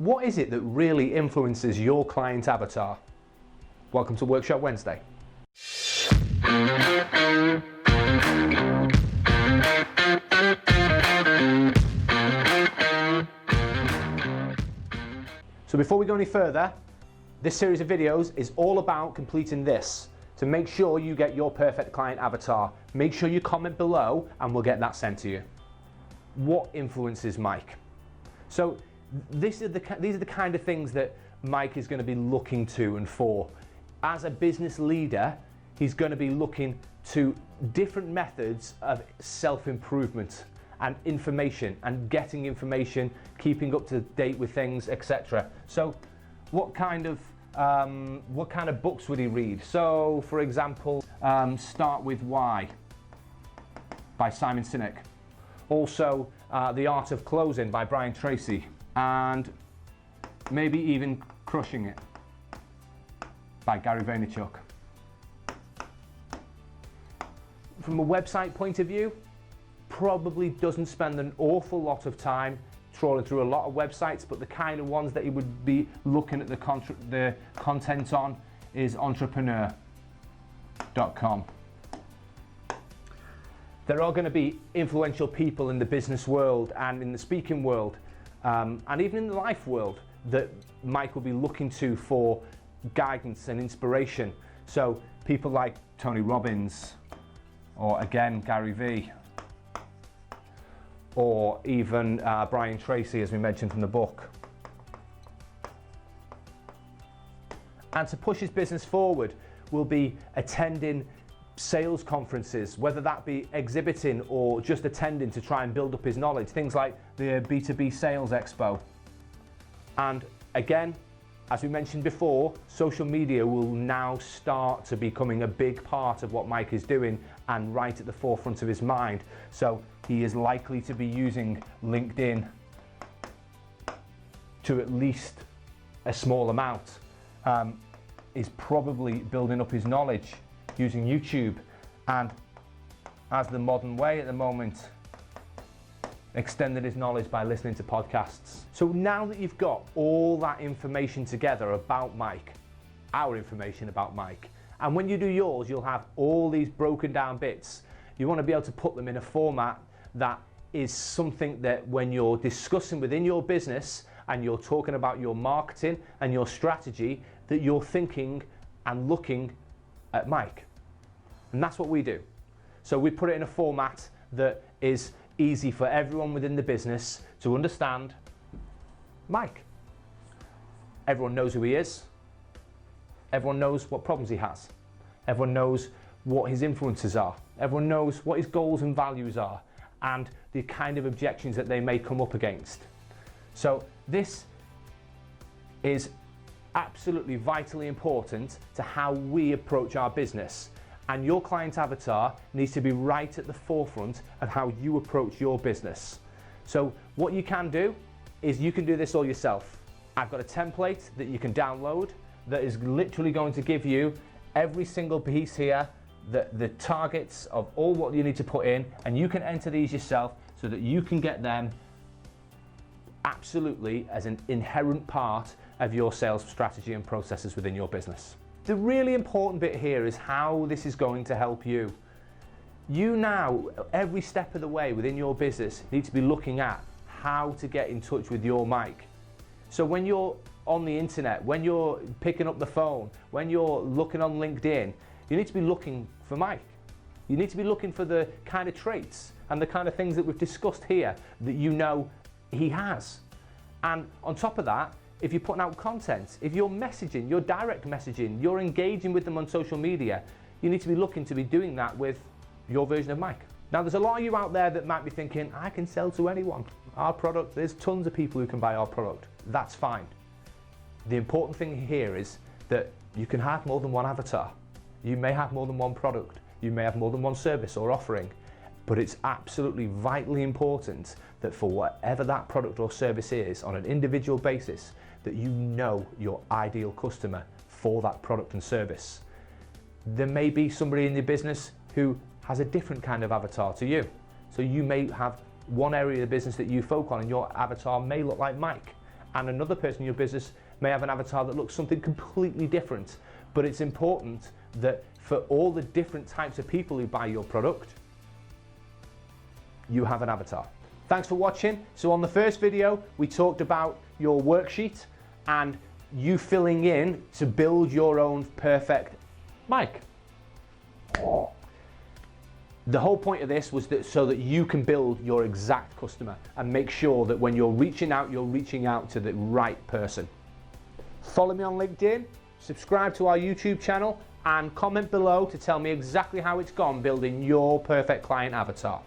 What is it that really influences your client avatar? Welcome to Workshop Wednesday. So before we go any further, this series of videos is all about completing this. To make sure you get your perfect client avatar, make sure you comment below and we'll get that sent to you. What influences Mike? So these are the kind of things that Mike is going to be looking to and for. As a business leader, he's going to be looking to different methods of self-improvement and information and getting information, keeping up to date with things, etc. So what kind of books would he read? So for example, Start With Why by Simon Sinek. Also The Art of Closing by Brian Tracy, and maybe even Crushing It by Gary Vaynerchuk. From a website point of view, probably doesn't spend an awful lot of time trawling through a lot of websites, but the kind of ones that he would be looking at the content on is entrepreneur.com. There are going to be influential people in the business world and in the speaking world, and even in the life world, that Mike will be looking to for guidance and inspiration. So people like Tony Robbins, or again Gary Vee, or even Brian Tracy, as we mentioned from the book. And to push his business forward, we'll be attending sales conferences, whether that be exhibiting or just attending to try and build up his knowledge, things like the B2B Sales Expo. And again, as we mentioned before, social media will now start to becoming a big part of what Mike is doing and right at the forefront of his mind. So he is likely to be using LinkedIn to at least a small amount. He's probably building up his knowledge using YouTube, and as the modern way at the moment, extended his knowledge by listening to podcasts. So now that you've got all that information together about Mike, our information about Mike, and when you do yours, you'll have all these broken down bits. You want to be able to put them in a format that is something that when you're discussing within your business and you're talking about your marketing and your strategy, that you're thinking and looking at Mike. And that's what we do. So we put it in a format that is easy for everyone within the business to understand Mike. Everyone knows who he is. Everyone knows what problems he has. Everyone knows what his influences are. Everyone knows what his goals and values are and the kind of objections that they may come up against. So this is absolutely vitally important to how we approach our business, and your client avatar needs to be right at the forefront of how you approach your business. So what you can do is you can do this all yourself. I've got a template that you can download that is literally going to give you every single piece here, the targets of all what you need to put in, and you can enter these yourself so that you can get them absolutely as an inherent part of your sales strategy and processes within your business. The really important bit here is how this is going to help you. You now, every step of the way within your business, need to be looking at how to get in touch with your Mike. So when you're on the internet, when you're picking up the phone, when you're looking on LinkedIn, you need to be looking for Mike. You need to be looking for the kind of traits and the kind of things that we've discussed here that you know he has. And on top of that, if you're putting out content, if you're messaging, you're direct messaging, you're engaging with them on social media, you need to be looking to be doing that with your version of Mike. Now there's a lot of you out there that might be thinking, I can sell to anyone. Our product, there's tons of people who can buy our product. That's fine. The important thing here is that you can have more than one avatar. You may have more than one product. You may have more than one service or offering, but it's absolutely vitally important that for whatever that product or service is on an individual basis, that you know your ideal customer for that product and service. There may be somebody in your business who has a different kind of avatar to you. So you may have one area of the business that you focus on and your avatar may look like Mike. and another person in your business may have an avatar that looks something completely different. But it's important that for all the different types of people who buy your product, you have an avatar. Thanks for watching. So on the first video, we talked about your worksheet and you filling in to build your own perfect mic. The whole point of this was that so that you can build your exact customer and make sure that when you're reaching out to the right person. Follow me on LinkedIn, subscribe to our YouTube channel, and comment below to tell me exactly how it's gone building your perfect client avatar.